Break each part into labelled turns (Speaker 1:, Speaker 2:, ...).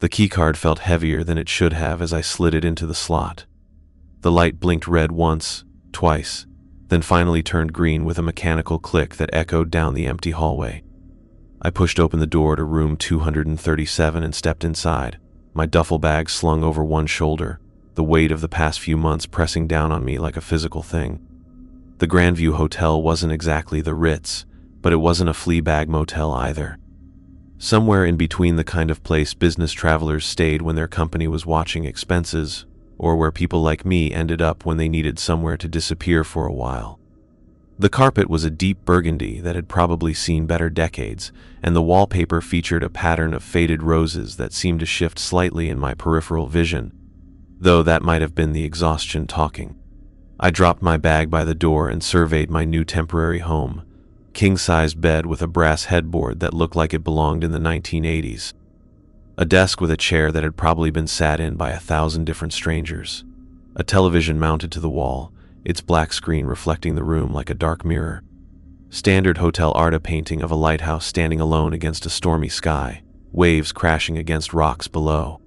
Speaker 1: The keycard felt heavier than it should have as I slid it into the slot. The light blinked red once, twice, then finally turned green with a mechanical click that echoed down the empty hallway. I pushed open the door to room 237 and stepped inside, my duffel bag slung over one shoulder, the weight of the past few months pressing down on me like a physical thing. The Grandview Hotel wasn't exactly the Ritz, but it wasn't a flea bag motel either. Somewhere in between the kind of place business travelers stayed when their company was watching expenses, or where people like me ended up when they needed somewhere to disappear for a while. The carpet was a deep burgundy that had probably seen better decades, and the wallpaper featured a pattern of faded roses that seemed to shift slightly in my peripheral vision, though that might have been the exhaustion talking. I dropped my bag by the door and surveyed my new temporary home. King-sized bed with a brass headboard that looked like it belonged in the 1980s. A desk with a chair that had probably been sat in by 1,000 different strangers. A television mounted to the wall, its black screen reflecting the room like a dark mirror. Standard hotel art painting of a lighthouse standing alone against a stormy sky, waves crashing against rocks below.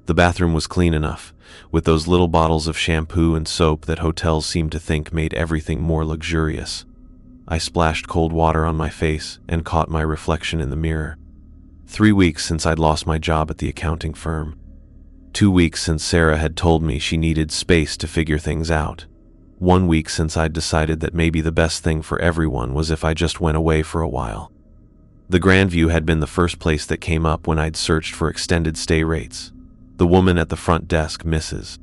Speaker 1: The bathroom was clean enough, with those little bottles of shampoo and soap that hotels seemed to think made everything more luxurious. I splashed cold water on my face and caught my reflection in the mirror. 3 weeks since I'd lost my job at the accounting firm. 2 weeks since Sarah had told me she needed space to figure things out. 1 week since I'd decided that maybe the best thing for everyone was if I just went away for a while. The Grandview had been the first place that came up when I'd searched for extended stay rates. The woman at the front desk, Mrs.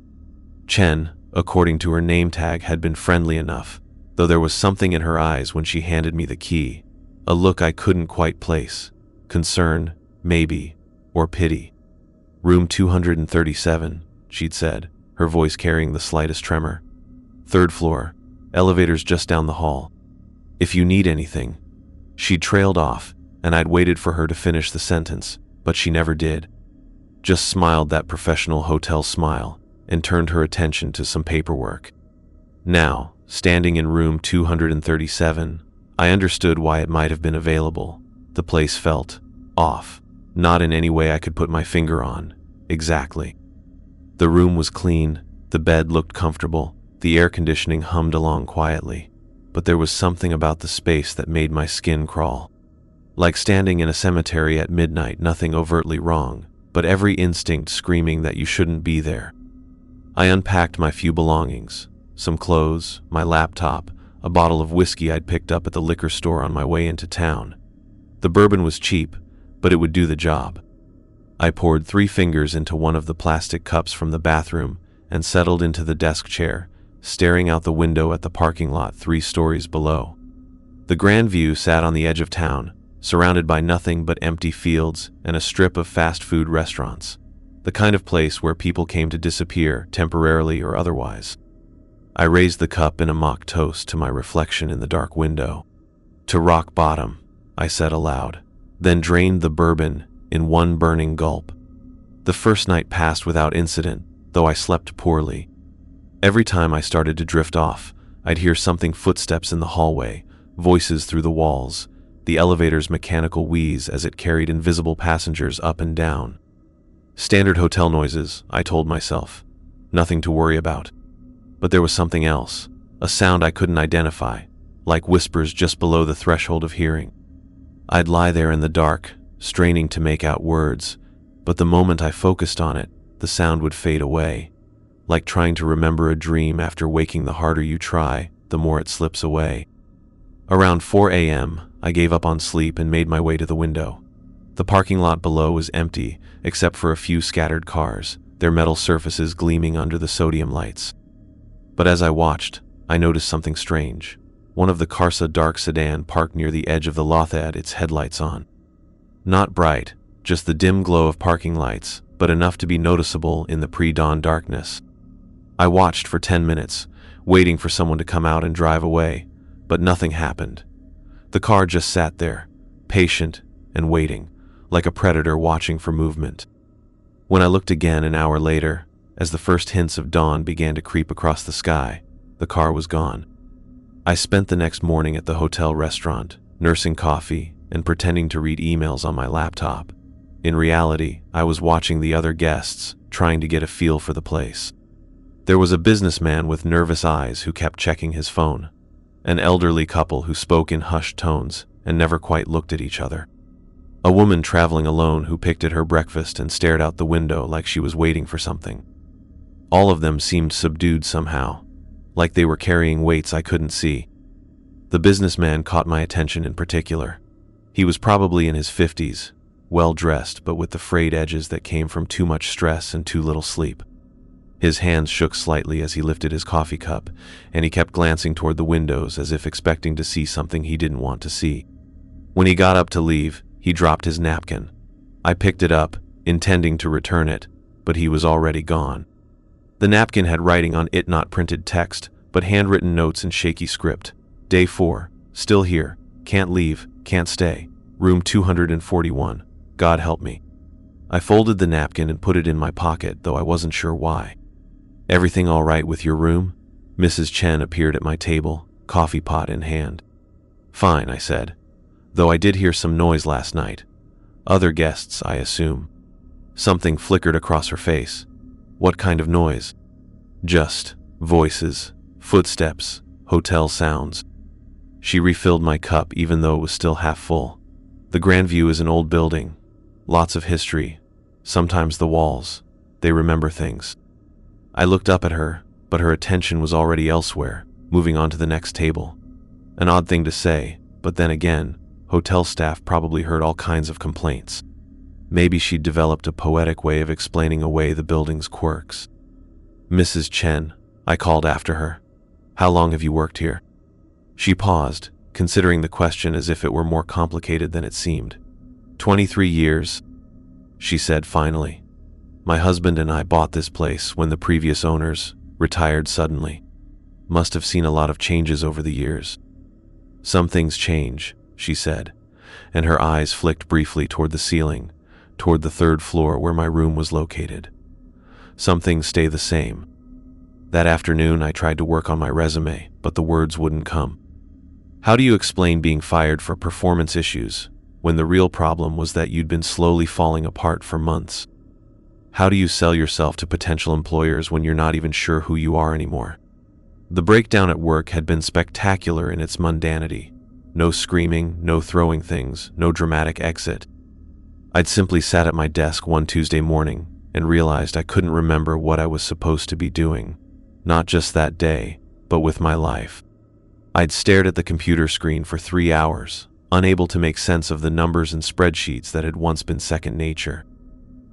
Speaker 1: Chen, according to her name tag, had been friendly enough, though there was something in her eyes when she handed me the key, a look I couldn't quite place. Concern, maybe, or pity. Room 237, she'd said, her voice carrying the slightest tremor. 3rd floor, elevators just down the hall. If you need anything. She'd trailed off, and I'd waited for her to finish the sentence, but she never did. Just smiled that professional hotel smile and turned her attention to some paperwork. Now, standing in room 237, I understood why it might have been available. The place felt off, not in any way I could put my finger on, exactly. The room was clean, the bed looked comfortable, the air conditioning hummed along quietly, but there was something about the space that made my skin crawl. Like standing in a cemetery at midnight, nothing overtly wrong, but every instinct screaming that you shouldn't be there. I unpacked my few belongings, some clothes, my laptop, a bottle of whiskey I'd picked up at the liquor store on my way into town. The bourbon was cheap, but it would do the job. I poured 3 fingers into one of the plastic cups from the bathroom and settled into the desk chair, staring out the window at the parking lot 3 stories below. The Grandview sat on the edge of town, surrounded by nothing but empty fields and a strip of fast food restaurants, the kind of place where people came to disappear, temporarily or otherwise. I raised the cup in a mock toast to my reflection in the dark window. To rock bottom, I said aloud, then drained the bourbon in one burning gulp. The first night passed without incident, though I slept poorly. Every time I started to drift off, I'd hear something: footsteps in the hallway, voices through the walls, the elevator's mechanical wheeze as it carried invisible passengers up and down. Standard hotel noises, I told myself. Nothing to worry about. But there was something else, a sound I couldn't identify, like whispers just below the threshold of hearing. I'd lie there in the dark, straining to make out words, but the moment I focused on it, the sound would fade away. Like trying to remember a dream after waking, the harder you try, the more it slips away. Around 4 a.m., I gave up on sleep and made my way to the window. The parking lot below was empty, except for a few scattered cars, their metal surfaces gleaming under the sodium lights. But as I watched, I noticed something strange. One of the Carsa dark sedan parked near the edge of the lot had its headlights on. Not bright, just the dim glow of parking lights, but enough to be noticeable in the pre-dawn darkness. I watched for 10 minutes, waiting for someone to come out and drive away, but nothing happened. The car just sat there, patient and waiting, like a predator watching for movement. When I looked again an hour later, as the first hints of dawn began to creep across the sky, the car was gone. I spent the next morning at the hotel restaurant, nursing coffee and pretending to read emails on my laptop. In reality, I was watching the other guests, trying to get a feel for the place. There was a businessman with nervous eyes who kept checking his phone, an elderly couple who spoke in hushed tones and never quite looked at each other, a woman traveling alone who picked at her breakfast and stared out the window like she was waiting for something. All of them seemed subdued somehow, like they were carrying weights I couldn't see. The businessman caught my attention in particular. He was probably in his 50s, well-dressed but with the frayed edges that came from too much stress and too little sleep. His hands shook slightly as he lifted his coffee cup, and he kept glancing toward the windows as if expecting to see something he didn't want to see. When he got up to leave, he dropped his napkin. I picked it up, intending to return it, but he was already gone. The napkin had writing on it, not printed text, but handwritten notes in shaky script. Day 4, still here, can't leave, can't stay, room 241, God help me. I folded the napkin and put it in my pocket, though I wasn't sure why. Everything all right with your room? Mrs. Chen appeared at my table, coffee pot in hand. Fine, I said, though I did hear some noise last night. Other guests, I assume. Something flickered across her face. What kind of noise? Just voices, footsteps, hotel sounds. She refilled my cup even though it was still half full. The Grandview is an old building. Lots of history. Sometimes the walls. They remember things. I looked up at her, but her attention was already elsewhere, moving on to the next table. An odd thing to say, but then again, hotel staff probably heard all kinds of complaints. Maybe she'd developed a poetic way of explaining away the building's quirks. Mrs. Chen, I called after her. How long have you worked here? She paused, considering the question as if it were more complicated than it seemed. 23 years, she said finally. My husband and I bought this place when the previous owners retired suddenly. Must have seen a lot of changes over the years. Some things change, she said, and her eyes flicked briefly toward the ceiling, toward the 3rd floor where my room was located. Some things stay the same. That afternoon I tried to work on my resume, but the words wouldn't come. How do you explain being fired for performance issues when the real problem was that you'd been slowly falling apart for months? How do you sell yourself to potential employers when you're not even sure who you are anymore? The breakdown at work had been spectacular in its mundanity. No screaming, no throwing things, no dramatic exit. I'd simply sat at my desk one Tuesday morning and realized I couldn't remember what I was supposed to be doing, not just that day, but with my life. I'd stared at the computer screen for 3 hours, unable to make sense of the numbers and spreadsheets that had once been second nature.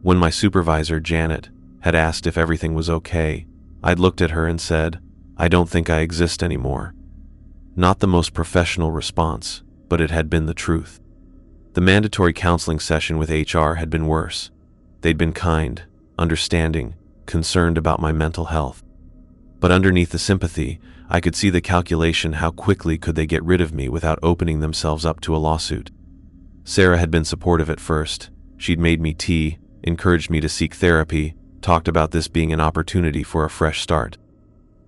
Speaker 1: When my supervisor, Janet, had asked if everything was okay, I'd looked at her and said, I don't think I exist anymore. Not the most professional response, but it had been the truth. The mandatory counseling session with HR had been worse. They'd been kind, understanding, concerned about my mental health. But underneath the sympathy, I could see the calculation: how quickly could they get rid of me without opening themselves up to a lawsuit. Sarah had been supportive at first. She'd made me tea, encouraged me to seek therapy, talked about this being an opportunity for a fresh start.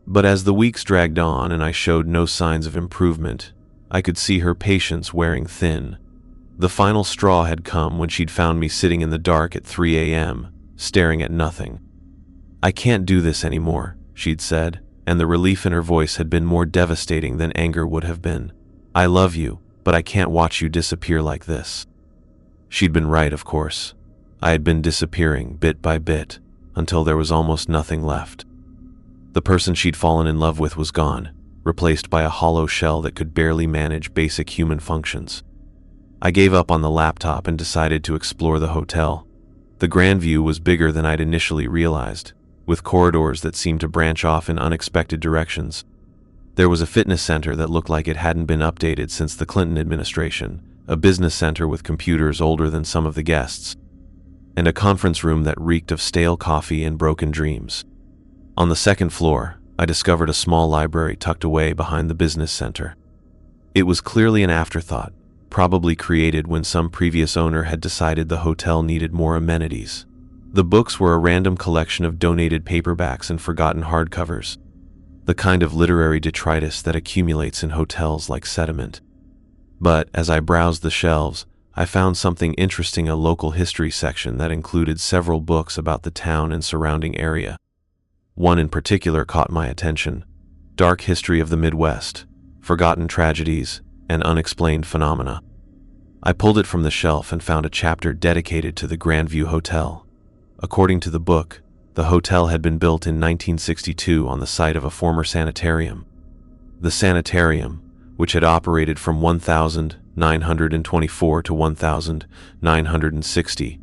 Speaker 1: But as the weeks dragged on and I showed no signs of improvement, I could see her patience wearing thin. The final straw had come when she'd found me sitting in the dark at 3 a.m., staring at nothing. I can't do this anymore, she'd said, and the relief in her voice had been more devastating than anger would have been. I love you, but I can't watch you disappear like this. She'd been right, of course. I had been disappearing bit by bit, until there was almost nothing left. The person she'd fallen in love with was gone, replaced by a hollow shell that could barely manage basic human functions. I gave up on the laptop and decided to explore the hotel. The Grandview was bigger than I'd initially realized, with corridors that seemed to branch off in unexpected directions. There was a fitness center that looked like it hadn't been updated since the Clinton administration, a business center with computers older than some of the guests, and a conference room that reeked of stale coffee and broken dreams. On the 2nd floor, I discovered a small library tucked away behind the business center. It was clearly an afterthought, probably created when some previous owner had decided the hotel needed more amenities. The books were a random collection of donated paperbacks and forgotten hardcovers, the kind of literary detritus that accumulates in hotels like sediment. But as I browsed the shelves, I found something interesting, a local history section that included several books about the town and surrounding area. One in particular caught my attention: Dark History of the Midwest, Forgotten Tragedies, and Unexplained Phenomena. I pulled it from the shelf and found a chapter dedicated to the Grandview Hotel. According to the book, the hotel had been built in 1962 on the site of a former sanitarium. The sanitarium, which had operated from 1924 to 1960,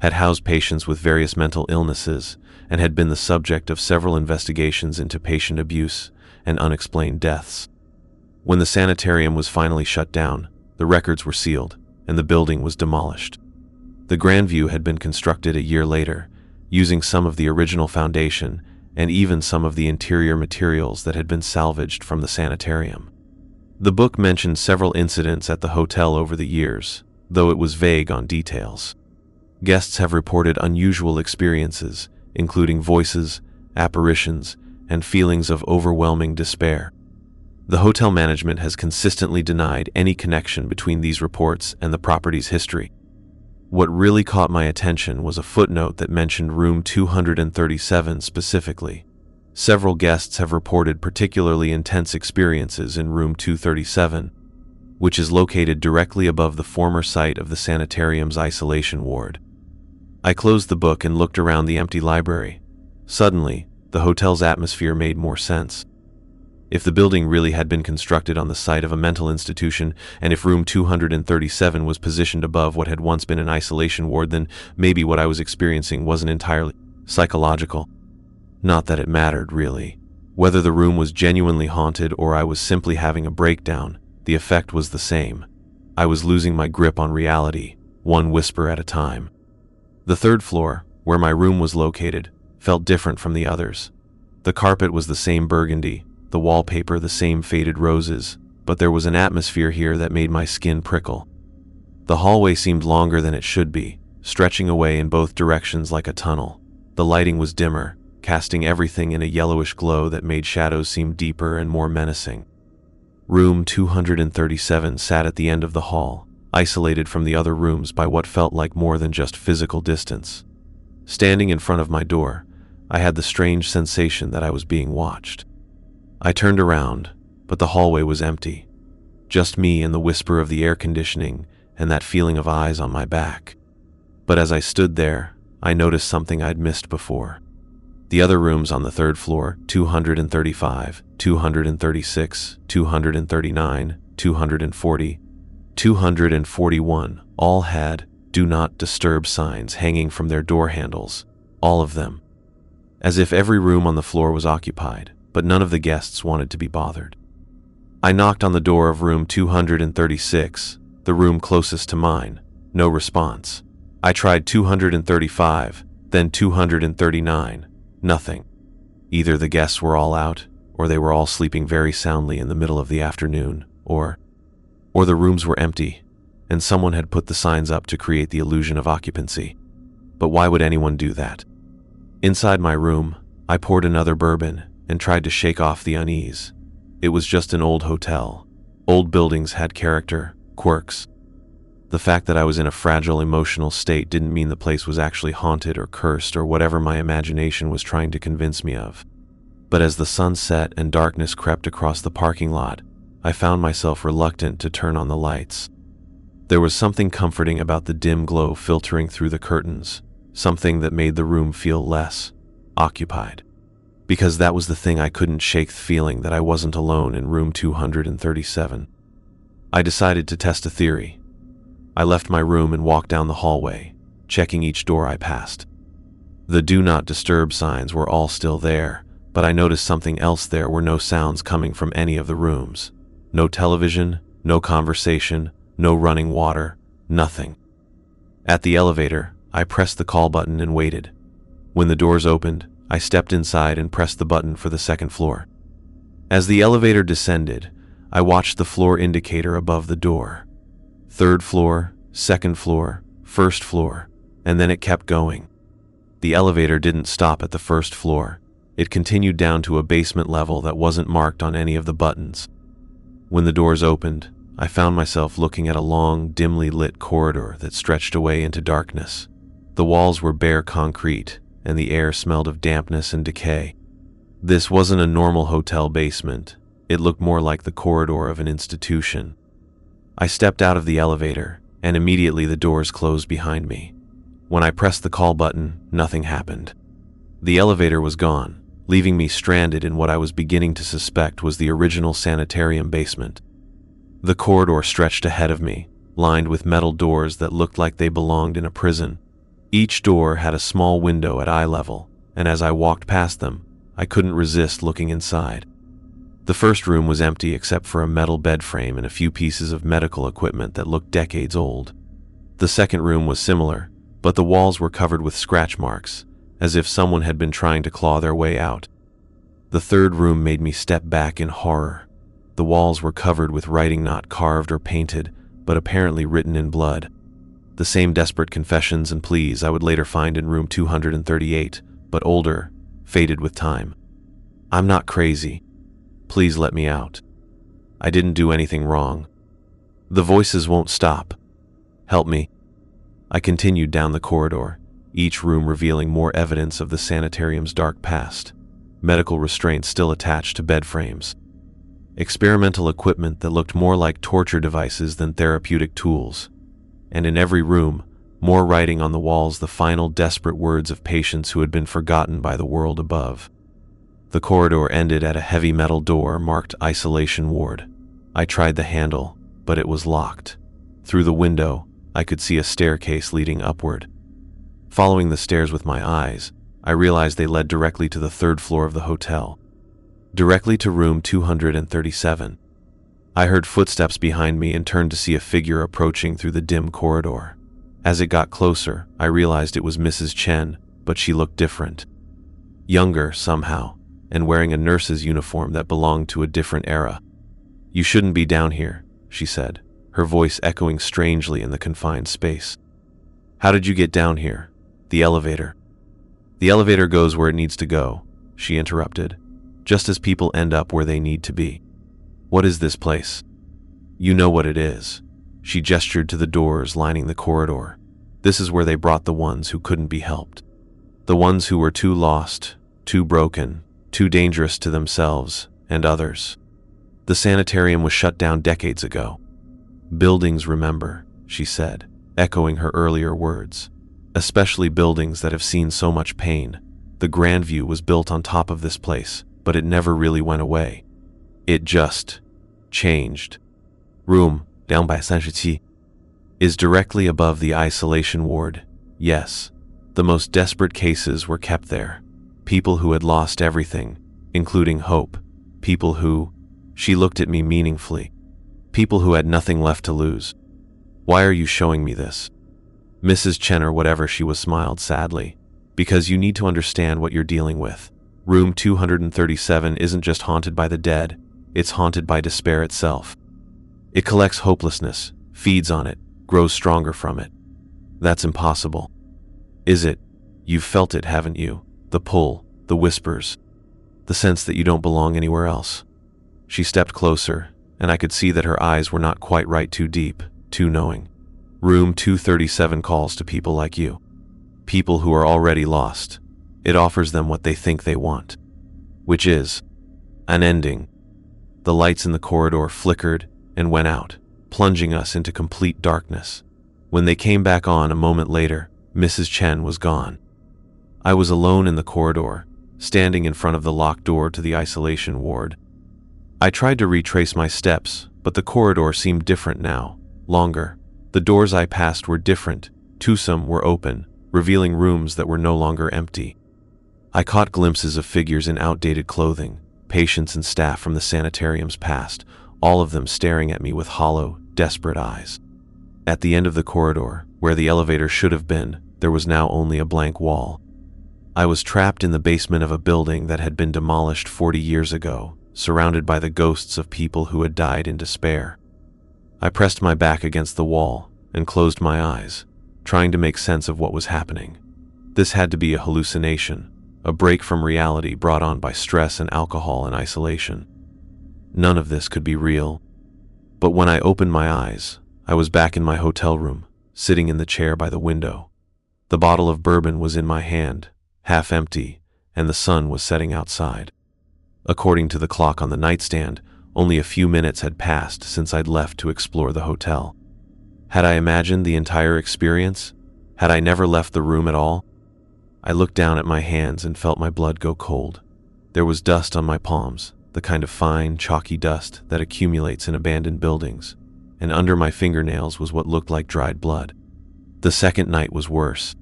Speaker 1: had housed patients with various mental illnesses and had been the subject of several investigations into patient abuse and unexplained deaths. When the sanitarium was finally shut down, the records were sealed and the building was demolished. The Grandview had been constructed a year later, using some of the original foundation and even some of the interior materials that had been salvaged from the sanitarium. The book mentioned several incidents at the hotel over the years, though it was vague on details. Guests have reported unusual experiences, including voices, apparitions, and feelings of overwhelming despair. The hotel management has consistently denied any connection between these reports and the property's history. What really caught my attention was a footnote that mentioned room 237 specifically. Several guests have reported particularly intense experiences in room 237, which is located directly above the former site of the sanitarium's isolation ward. I closed the book and looked around the empty library. Suddenly, the hotel's atmosphere made more sense. If the building really had been constructed on the site of a mental institution, and if room 237 was positioned above what had once been an isolation ward, then maybe what I was experiencing wasn't entirely psychological. Not that it mattered, really. Whether the room was genuinely haunted or I was simply having a breakdown, the effect was the same. I was losing my grip on reality, one whisper at a time. The third floor, where my room was located, felt different from the others. The carpet was the same burgundy, the wallpaper the same faded roses, but there was an atmosphere here that made my skin prickle. The hallway seemed longer than it should be, stretching away in both directions like a tunnel. The lighting was dimmer, casting everything in a yellowish glow that made shadows seem deeper and more menacing. Room 237 sat at the end of the hall, isolated from the other rooms by what felt like more than just physical distance. Standing in front of my door, I had the strange sensation that I was being watched. I turned around, but the hallway was empty. Just me and the whisper of the air conditioning and that feeling of eyes on my back. But as I stood there, I noticed something I'd missed before. The other rooms on the third floor, 235, 236, 239, 240, 241, all had "Do Not Disturb" signs hanging from their door handles, all of them. As if every room on the floor was occupied, but none of the guests wanted to be bothered. I knocked on the door of room 236, the room closest to mine. No response. I tried 235, then 239. Nothing. Either the guests were all out, or they were all sleeping very soundly in the middle of the afternoon, or the rooms were empty, and someone had put the signs up to create the illusion of occupancy. But why would anyone do that? Inside my room, I poured another bourbon and tried to shake off the unease. It was just an old hotel. Old buildings had character, quirks. The fact that I was in a fragile emotional state didn't mean the place was actually haunted or cursed or whatever my imagination was trying to convince me of. But as the sun set and darkness crept across the parking lot, I found myself reluctant to turn on the lights. There was something comforting about the dim glow filtering through the curtains, something that made the room feel less occupied. Because that was the thing I couldn't shake, the feeling that I wasn't alone in room 237. I decided to test a theory. I left my room and walked down the hallway, checking each door I passed. The "Do Not Disturb" signs were all still there, but I noticed something else. There were no sounds coming from any of the rooms. No television, no conversation, no running water, nothing. At the elevator, I pressed the call button and waited. When the doors opened, I stepped inside and pressed the button for the second floor. As the elevator descended, I watched the floor indicator above the door. Third floor, second floor, first floor, and then it kept going. The elevator didn't stop at the first floor. It continued down to a basement level that wasn't marked on any of the buttons. When the doors opened, I found myself looking at a long, dimly lit corridor that stretched away into darkness. The walls were bare concrete, and the air smelled of dampness and decay. This wasn't a normal hotel basement. It looked more like the corridor of an institution. I stepped out of the elevator, and immediately the doors closed behind me. When I pressed the call button, nothing happened. The elevator was gone, leaving me stranded in what I was beginning to suspect was the original sanitarium basement. The corridor stretched ahead of me, lined with metal doors that looked like they belonged in a prison. Each door had a small window at eye level, and as I walked past them, I couldn't resist looking inside. The first room was empty except for a metal bed frame and a few pieces of medical equipment that looked decades old. The second room was similar, but the walls were covered with scratch marks, as if someone had been trying to claw their way out. The third room made me step back in horror. The walls were covered with writing not carved or painted, but apparently written in blood. The same desperate confessions and pleas I would later find in room 238, but older, faded with time. "I'm not crazy. Please let me out. I didn't do anything wrong. The voices won't stop. Help me." I continued down the corridor, each room revealing more evidence of the sanitarium's dark past. Medical restraints still attached to bed frames. Experimental equipment that looked more like torture devices than therapeutic tools. And in every room, more writing on the walls, the final desperate words of patients who had been forgotten by the world above. The corridor ended at a heavy metal door marked Isolation Ward. I tried the handle, but it was locked. Through the window, I could see a staircase leading upward. Following the stairs with my eyes, I realized they led directly to the third floor of the hotel, directly to room 237. I heard footsteps behind me and turned to see a figure approaching through the dim corridor. As it got closer, I realized it was Mrs. Chen, but she looked different. Younger, somehow, and wearing a nurse's uniform that belonged to a different era. "You shouldn't be down here," she said, her voice echoing strangely in the confined space. "How did you get down here?" "The elevator." "The elevator goes where it needs to go," she interrupted, "just as people end up where they need to be." "What is this place?" "You know what it is." She gestured to the doors lining the corridor. "This is where they brought the ones who couldn't be helped. The ones who were too lost, too broken, too dangerous to themselves and others. The sanitarium was shut down decades ago. Buildings remember," she said, echoing her earlier words. "Especially buildings that have seen so much pain. The Grandview was built on top of this place, but it never really went away. It just changed." Room, down by 37, is directly above the isolation ward. Yes, the most desperate cases were kept there. People who had lost everything, including hope. People who, she looked at me meaningfully. People who had nothing left to lose. "Why are you showing me this?" Mrs. Chen, or whatever she was, smiled sadly. "Because you need to understand what you're dealing with. Room 237 isn't just haunted by the dead, it's haunted by despair itself. It collects hopelessness, feeds on it, grows stronger from it. That's impossible." "Is it? You've felt it, haven't you? The pull, the whispers, the sense that you don't belong anywhere else." She stepped closer, and I could see that her eyes were not quite right, too deep, too knowing. "Room 237 calls to people like you. People who are already lost. It offers them what they think they want. Which is an ending." The lights in the corridor flickered and went out, plunging us into complete darkness. When they came back on a moment later, Mrs. Chen was gone. I was alone in the corridor, standing in front of the locked door to the isolation ward. I tried to retrace my steps, but the corridor seemed different now, longer. The doors I passed were different. Some were open, revealing rooms that were no longer empty. I caught glimpses of figures in outdated clothing, patients and staff from the sanitarium's past, all of them staring at me with hollow, desperate eyes. At the end of the corridor, where the elevator should have been, there was now only a blank wall. I was trapped in the basement of a building that had been demolished 40 years ago, surrounded by the ghosts of people who had died in despair. I pressed my back against the wall and closed my eyes, trying to make sense of what was happening. This had to be a hallucination, a break from reality brought on by stress and alcohol and isolation. None of this could be real. But when I opened my eyes, I was back in my hotel room, sitting in the chair by the window. The bottle of bourbon was in my hand, half empty, and the sun was setting outside. According to the clock on the nightstand, only a few minutes had passed since I'd left to explore the hotel. Had I imagined the entire experience? Had I never left the room at all? I looked down at my hands and felt my blood go cold. There was dust on my palms, the kind of fine, chalky dust that accumulates in abandoned buildings, and under my fingernails was what looked like dried blood. The second night was worse.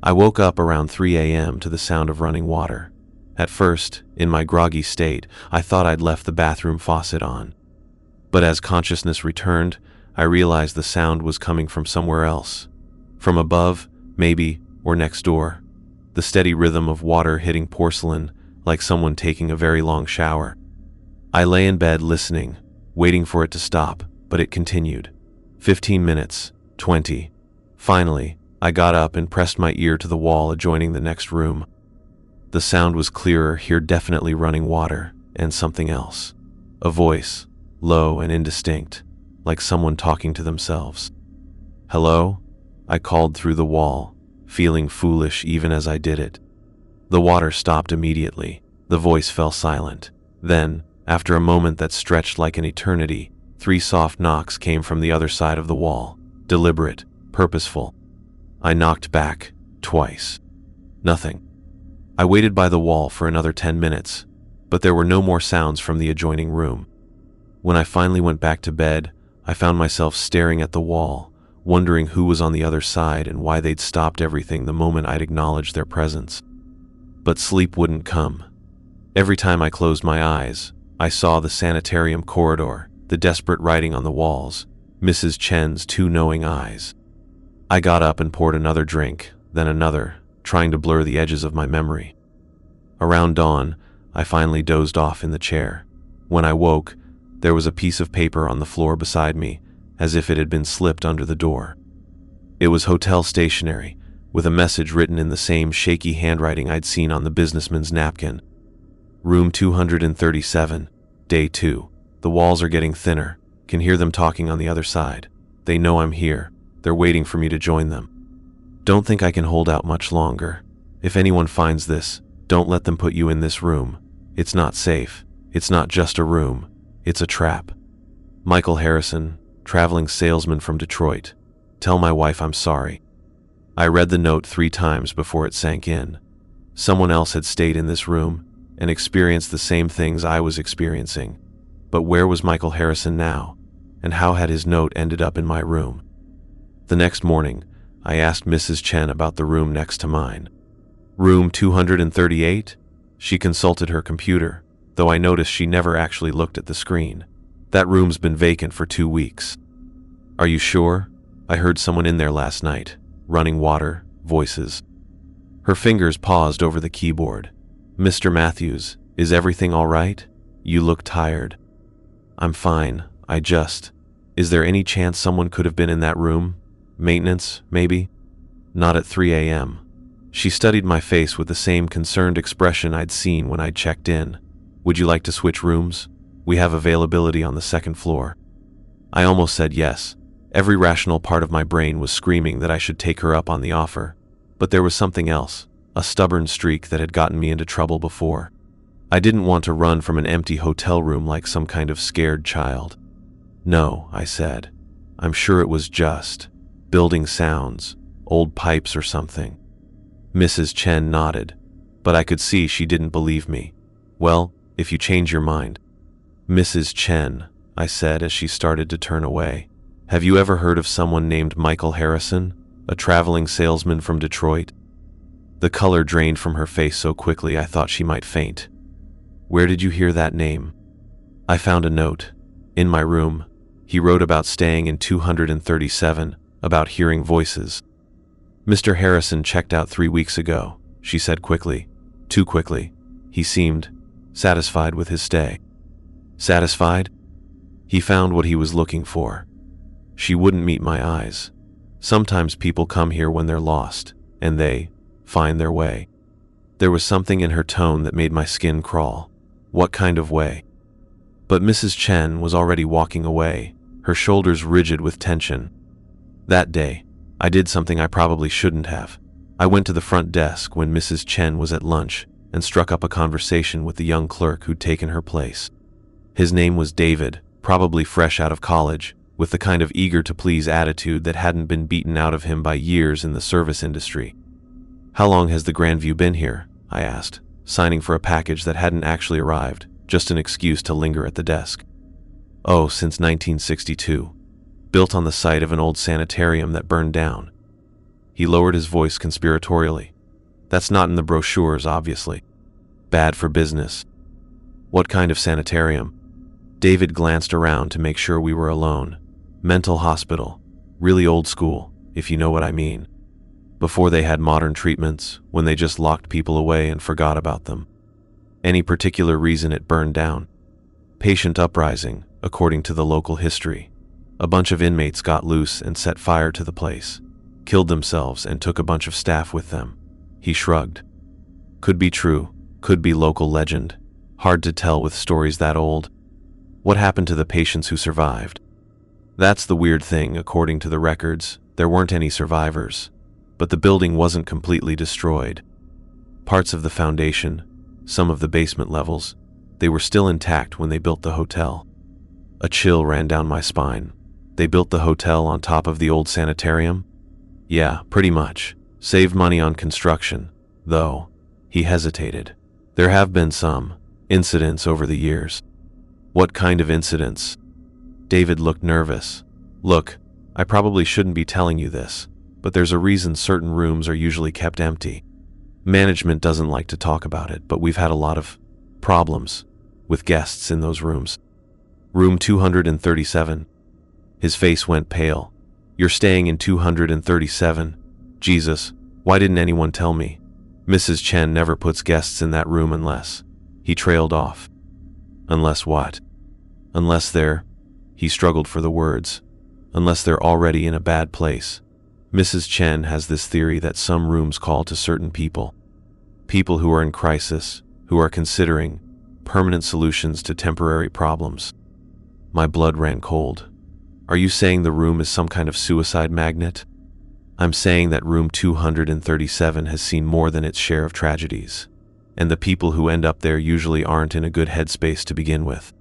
Speaker 1: I woke up around 3 a.m. to the sound of running water. At first, in my groggy state, I thought I'd left the bathroom faucet on. But as consciousness returned, I realized the sound was coming from somewhere else. From above, maybe, or next door. The steady rhythm of water hitting porcelain, like someone taking a very long shower. I lay in bed listening, waiting for it to stop, but it continued. 15 minutes, 20. Finally, I got up and pressed my ear to the wall adjoining the next room. The sound was clearer here, definitely running water, and something else. A voice, low and indistinct, like someone talking to themselves. "Hello?" I called through the wall, feeling foolish even as I did it. The water stopped immediately. The voice fell silent. Then, after a moment that stretched like an eternity, 3 soft knocks came from the other side of the wall, deliberate, purposeful. I knocked back, twice. Nothing. I waited by the wall for another 10 minutes, but there were no more sounds from the adjoining room. When I finally went back to bed, I found myself staring at the wall, wondering who was on the other side and why they'd stopped everything the moment I'd acknowledged their presence. But sleep wouldn't come. Every time I closed my eyes, I saw the sanitarium corridor, the desperate writing on the walls, Mrs. Chen's 2 knowing eyes. I got up and poured another drink, then another, trying to blur the edges of my memory. Around dawn, I finally dozed off in the chair. When I woke, there was a piece of paper on the floor beside me, as if it had been slipped under the door. It was hotel stationery, with a message written in the same shaky handwriting I'd seen on the businessman's napkin. Room 237, Day 2. The walls are getting thinner. Can hear them talking on the other side. They know I'm here. They're waiting for me to join them. Don't think I can hold out much longer. If anyone finds this, don't let them put you in this room. It's not safe. It's not just a room. It's a trap. Michael Harrison, traveling salesman from Detroit. Tell my wife I'm sorry. I read the note 3 times before it sank in. Someone else had stayed in this room and experienced the same things I was experiencing. But where was Michael Harrison now? And how had his note ended up in my room? The next morning, I asked Mrs. Chen about the room next to mine. Room 238? She consulted her computer, though I noticed she never actually looked at the screen. That room's been vacant for 2 weeks. Are you sure? I heard someone in there last night. Running water, voices. Her fingers paused over the keyboard. Mr. Matthews, is everything all right? You look tired. I'm fine, Is there any chance someone could have been in that room? Maintenance, maybe? Not at 3 a.m. She studied my face with the same concerned expression I'd seen when I'd checked in. Would you like to switch rooms? We have availability on the 2nd floor. I almost said yes. Every rational part of my brain was screaming that I should take her up on the offer. But there was something else, a stubborn streak that had gotten me into trouble before. I didn't want to run from an empty hotel room like some kind of scared child. No, I said. I'm sure it was just building sounds, old pipes or something. Mrs. Chen nodded, but I could see she didn't believe me. Well, if you change your mind. Mrs. Chen, I said as she started to turn away. Have you ever heard of someone named Michael Harrison, a traveling salesman from Detroit? The color drained from her face so quickly I thought she might faint. Where did you hear that name? I found a note. In my room. He wrote about staying in 237, about hearing voices. Mr. Harrison checked out 3 weeks ago, she said quickly. Too quickly. He seemed satisfied with his stay. Satisfied? He found what he was looking for. She wouldn't meet my eyes. Sometimes people come here when they're lost, and they find their way. There was something in her tone that made my skin crawl. What kind of way? But Mrs. Chen was already walking away, her shoulders rigid with tension. That day, I did something I probably shouldn't have. I went to the front desk when Mrs. Chen was at lunch and struck up a conversation with the young clerk who'd taken her place. His name was David, probably fresh out of college, with the kind of eager-to-please attitude that hadn't been beaten out of him by years in the service industry. "How long has the Grandview been here?" I asked, signing for a package that hadn't actually arrived, just an excuse to linger at the desk. "Oh, since 1962. Built on the site of an old sanitarium that burned down." He lowered his voice conspiratorially. "That's not in the brochures, obviously. Bad for business." "What kind of sanitarium?" David glanced around to make sure we were alone. "Mental hospital. Really old school, if you know what I mean. Before they had modern treatments, when they just locked people away and forgot about them." "Any particular reason it burned down?" "Patient uprising, according to the local history. A bunch of inmates got loose and set fire to the place, killed themselves and took a bunch of staff with them." He shrugged. "Could be true, could be local legend. Hard to tell with stories that old." "What happened to the patients who survived?" "That's the weird thing. According to the records, there weren't any survivors, but the building wasn't completely destroyed. Parts of the foundation, some of the basement levels, they were still intact when they built the hotel." A chill ran down my spine. "They built the hotel on top of the old sanitarium?" "Yeah, pretty much. Saved money on construction, though." He hesitated. "There have been some incidents over the years." "What kind of incidents?" David looked nervous. "Look, I probably shouldn't be telling you this, but there's a reason certain rooms are usually kept empty. Management doesn't like to talk about it, but we've had a lot of problems with guests in those rooms." "Room 237. His face went pale. "You're staying in 237? Jesus, why didn't anyone tell me? Mrs. Chen never puts guests in that room unless..." He trailed off. "Unless what?" "Unless they're..." He struggled for the words. "Unless they're already in a bad place. Mrs. Chen has this theory that some rooms call to certain people. People who are in crisis, who are considering permanent solutions to temporary problems." My blood ran cold. "Are you saying the room is some kind of suicide magnet?" "I'm saying that room 237 has seen more than its share of tragedies, and the people who end up there usually aren't in a good headspace to begin with."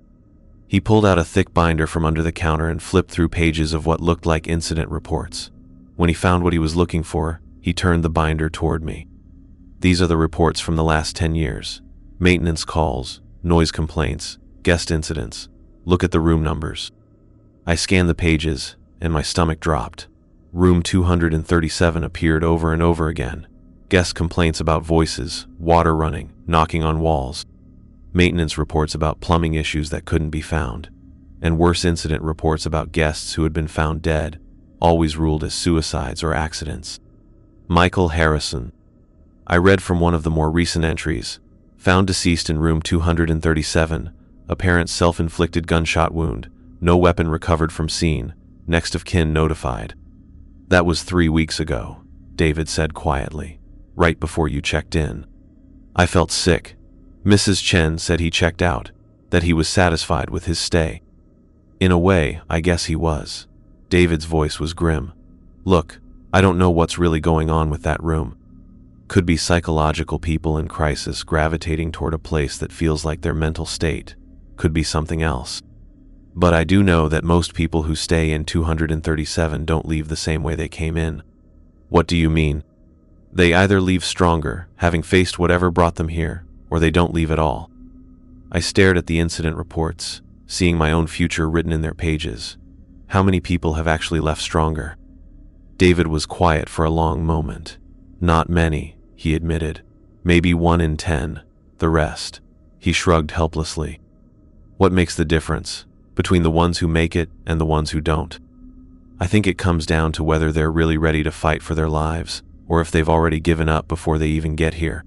Speaker 1: He pulled out a thick binder from under the counter and flipped through pages of what looked like incident reports. When he found what he was looking for, he turned the binder toward me. "These are the reports from the last 10 years. Maintenance calls, noise complaints, guest incidents. Look at the room numbers." I scanned the pages, and my stomach dropped. Room 237 appeared over and over again. Guest complaints about voices, water running, knocking on walls. Maintenance reports about plumbing issues that couldn't be found. And worse incident reports about guests who had been found dead, always ruled as suicides or accidents. Michael Harrison. I read from one of the more recent entries. Found deceased in room 237. Apparent self-inflicted gunshot wound. No weapon recovered from scene. Next of kin notified. "That was 3 weeks ago," David said quietly, "right before you checked in." I felt sick. Mrs. Chen said he checked out, that he was satisfied with his stay. In a way, I guess he was. David's voice was grim. "Look, I don't know what's really going on with that room. Could be psychological people in crisis gravitating toward a place that feels like their mental state. Could be something else. But I do know that most people who stay in 237 don't leave the same way they came in." "What do you mean?" "They either leave stronger, having faced whatever brought them here, or they don't leave at all." I stared at the incident reports, seeing my own future written in their pages. How many people have actually left stronger? David was quiet for a long moment. "Not many," he admitted. "Maybe 1 in 10. The rest." He shrugged helplessly. "What makes the difference between the ones who make it and the ones who don't?" "I think it comes down to whether they're really ready to fight for their lives, or if they've already given up before they even get here."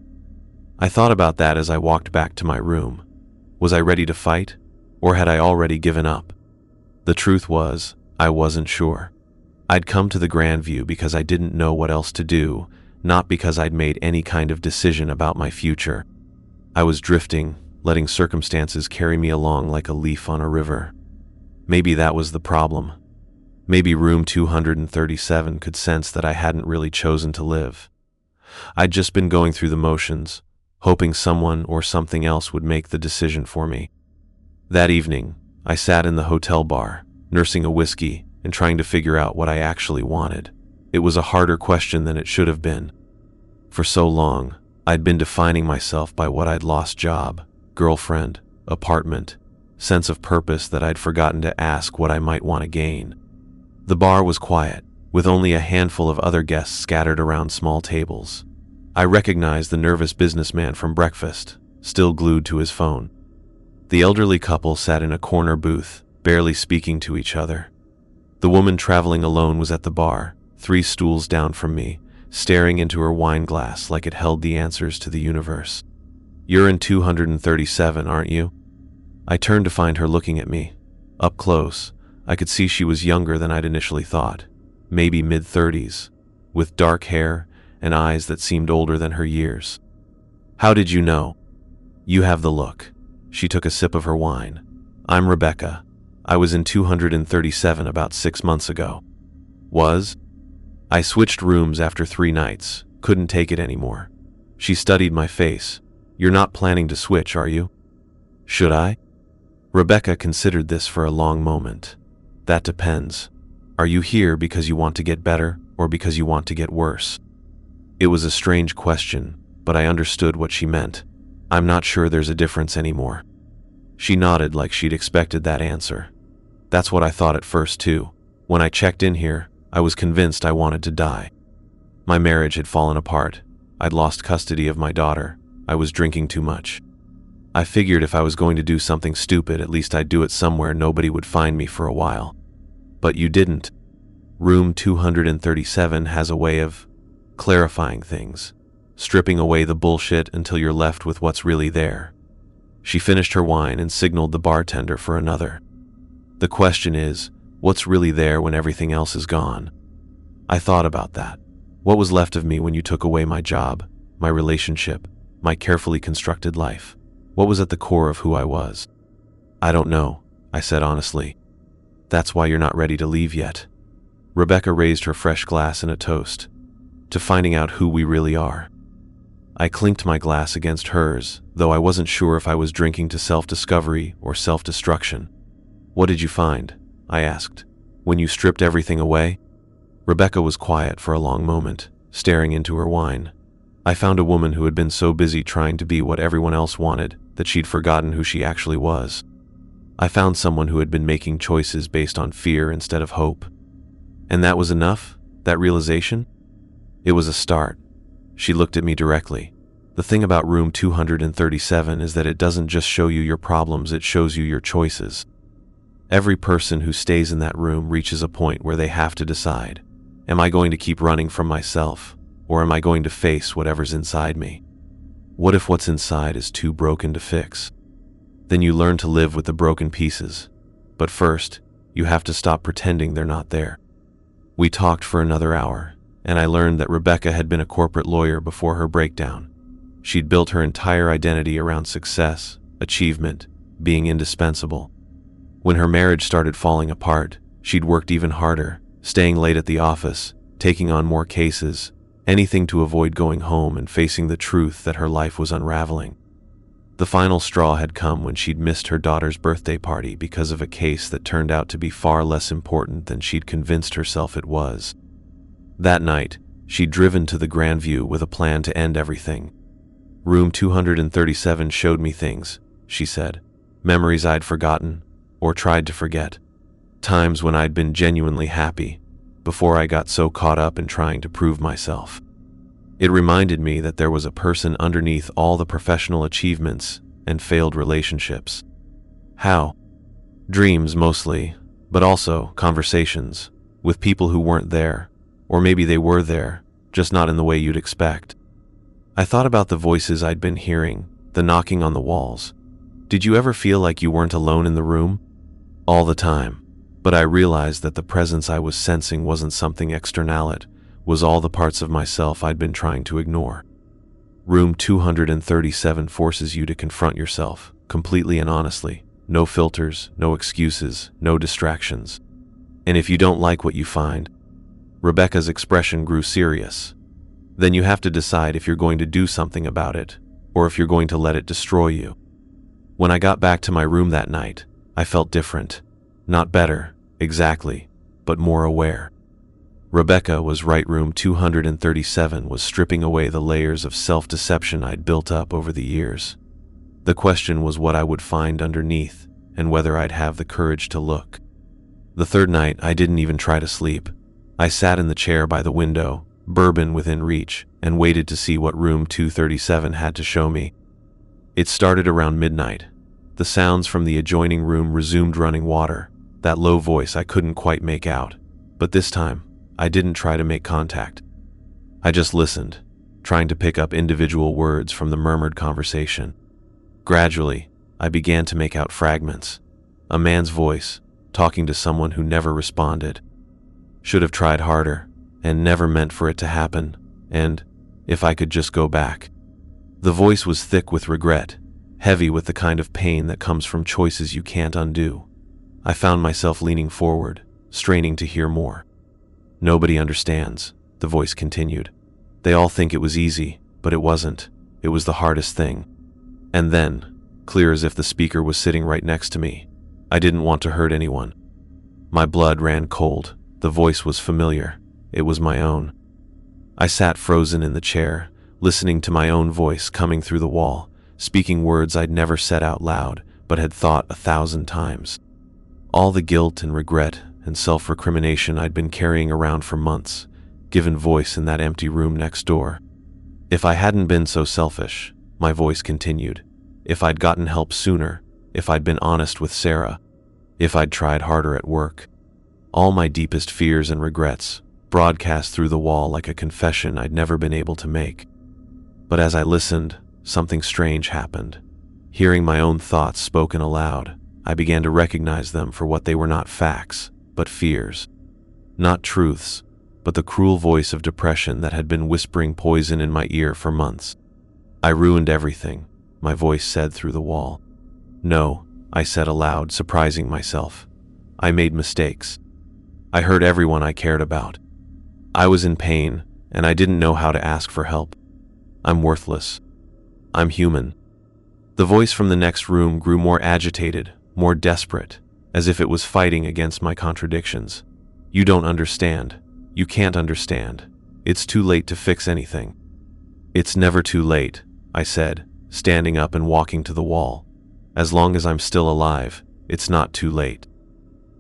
Speaker 1: I thought about that as I walked back to my room. Was I ready to fight, or had I already given up? The truth was, I wasn't sure. I'd come to the Grandview because I didn't know what else to do, not because I'd made any kind of decision about my future. I was drifting, letting circumstances carry me along like a leaf on a river. Maybe that was the problem. Maybe room 237 could sense that I hadn't really chosen to live. I'd just been going through the motions, hoping someone or something else would make the decision for me. That evening, I sat in the hotel bar, nursing a whiskey and trying to figure out what I actually wanted. It was a harder question than it should have been. For so long, I'd been defining myself by what I'd lost: job, girlfriend, apartment, sense of purpose, that I'd forgotten to ask what I might want to gain. The bar was quiet, with only a handful of other guests scattered around small tables. I recognized the nervous businessman from breakfast, still glued to his phone. The elderly couple sat in a corner booth, barely speaking to each other. The woman traveling alone was at the bar, 3 stools down from me, staring into her wine glass like it held the answers to the universe. "You're in 237, aren't you?" I turned to find her looking at me. Up close, I could see she was younger than I'd initially thought, maybe mid-30s, with dark hair and eyes that seemed older than her years. "How did you know?" "You have the look." She took a sip of her wine. "I'm Rebecca. I was in 237 about 6 months ago." "Was?" "I switched rooms after 3 nights. Couldn't take it anymore." She studied my face. "You're not planning to switch, are you?" "Should I?" Rebecca considered this for a long moment. "That depends. Are you here because you want to get better or because you want to get worse?" It was a strange question, but I understood what she meant. "I'm not sure there's a difference anymore." She nodded like she'd expected that answer. "That's what I thought at first too. When I checked in here, I was convinced I wanted to die. My marriage had fallen apart. I'd lost custody of my daughter. I was drinking too much. I figured if I was going to do something stupid, at least I'd do it somewhere nobody would find me for a while. But you didn't. Room 237 has a way of clarifying things, stripping away the bullshit until you're left with what's really there." She finished her wine and signaled the bartender for another. "The question is, what's really there when everything else is gone?" I thought about that. What was left of me when you took away my job, my relationship, my carefully constructed life? What was at the core of who I was? "I don't know," I said honestly. "That's why you're not ready to leave yet." Rebecca raised her fresh glass in a toast to finding out who we really are. I clinked my glass against hers, though I wasn't sure if I was drinking to self-discovery or self-destruction. "What did you find?" I asked. "When you stripped everything away?" Rebecca was quiet for a long moment, staring into her wine. "I found a woman who had been so busy trying to be what everyone else wanted that she'd forgotten who she actually was. I found someone who had been making choices based on fear instead of hope." "And that was enough? That realization?" "It was a start." She looked at me directly. "The thing about room 237 is that it doesn't just show you your problems, it shows you your choices. Every person who stays in that room reaches a point where they have to decide, am I going to keep running from myself, or am I going to face whatever's inside me? What if what's inside is too broken to fix? Then you learn to live with the broken pieces. But first, you have to stop pretending they're not there." We talked for another hour, and I learned that Rebecca had been a corporate lawyer before her breakdown. She'd built her entire identity around success, achievement, being indispensable. When her marriage started falling apart, she'd worked even harder, staying late at the office, taking on more cases, anything to avoid going home and facing the truth that her life was unraveling. The final straw had come when she'd missed her daughter's birthday party because of a case that turned out to be far less important than she'd convinced herself it was. That night, she'd driven to the Grandview with a plan to end everything. "Room 237 showed me things," she said. "Memories I'd forgotten, or tried to forget. Times when I'd been genuinely happy, before I got so caught up in trying to prove myself. It reminded me that there was a person underneath all the professional achievements and failed relationships." "How?" "Dreams mostly, but also conversations, with people who weren't there, or maybe they were there, just not in the way you'd expect. I thought about the voices I'd been hearing, the knocking on the walls. Did you ever feel like you weren't alone in the room?" "All the time. But I realized that the presence I was sensing wasn't something external, it was all the parts of myself I'd been trying to ignore. Room 237 forces you to confront yourself, completely and honestly, No filters, no excuses, no distractions. And if you don't like what you find, Rebecca's expression grew serious. Then you have to decide if you're going to do something about it, or if you're going to let it destroy you. When I got back to my room that night, I felt different. Not better, exactly, but more aware. Rebecca was right. Room 237 was stripping away the layers of self-deception I'd built up over the years. The question was what I would find underneath, and whether I'd have the courage to look. The third night, I didn't even try to sleep. I sat in the chair by the window, bourbon within reach, and waited to see what room 237 had to show me. It started around midnight. The sounds from the adjoining room resumed: running water, that low voice I couldn't quite make out. But this time, I didn't try to make contact. I just listened, trying to pick up individual words from the murmured conversation. Gradually, I began to make out fragments. A man's voice, talking to someone who never responded. Should have tried harder, and never meant for it to happen, and if I could just go back. The voice was thick with regret, heavy with the kind of pain that comes from choices you can't undo. I found myself leaning forward, straining to hear more. Nobody understands, the voice continued. They all think it was easy, but it wasn't. It was the hardest thing. And then, clear as if the speaker was sitting right next to me, I didn't want to hurt anyone. My blood ran cold. The voice was familiar. It was my own. I sat frozen in the chair, listening to my own voice coming through the wall, speaking words I'd never said out loud, but had thought 1,000 times. All the guilt and regret and self-recrimination I'd been carrying around for months, given voice in that empty room next door. If I hadn't been so selfish, my voice continued, if I'd gotten help sooner, if I'd been honest with Sarah, if I'd tried harder at work. All my deepest fears and regrets broadcast through the wall like a confession I'd never been able to make. But as I listened, something strange happened. Hearing my own thoughts spoken aloud, I began to recognize them for what they were: not facts, but fears. Not truths, but the cruel voice of depression that had been whispering poison in my ear for months. I ruined everything, my voice said through the wall. No, I said aloud, surprising myself. I made mistakes. I hurt everyone I cared about. I was in pain, and I didn't know how to ask for help. I'm worthless. I'm human. The voice from the next room grew more agitated, more desperate, as if it was fighting against my contradictions. You don't understand. You can't understand. It's too late to fix anything. It's never too late, I said, standing up and walking to the wall. As long as I'm still alive, it's not too late.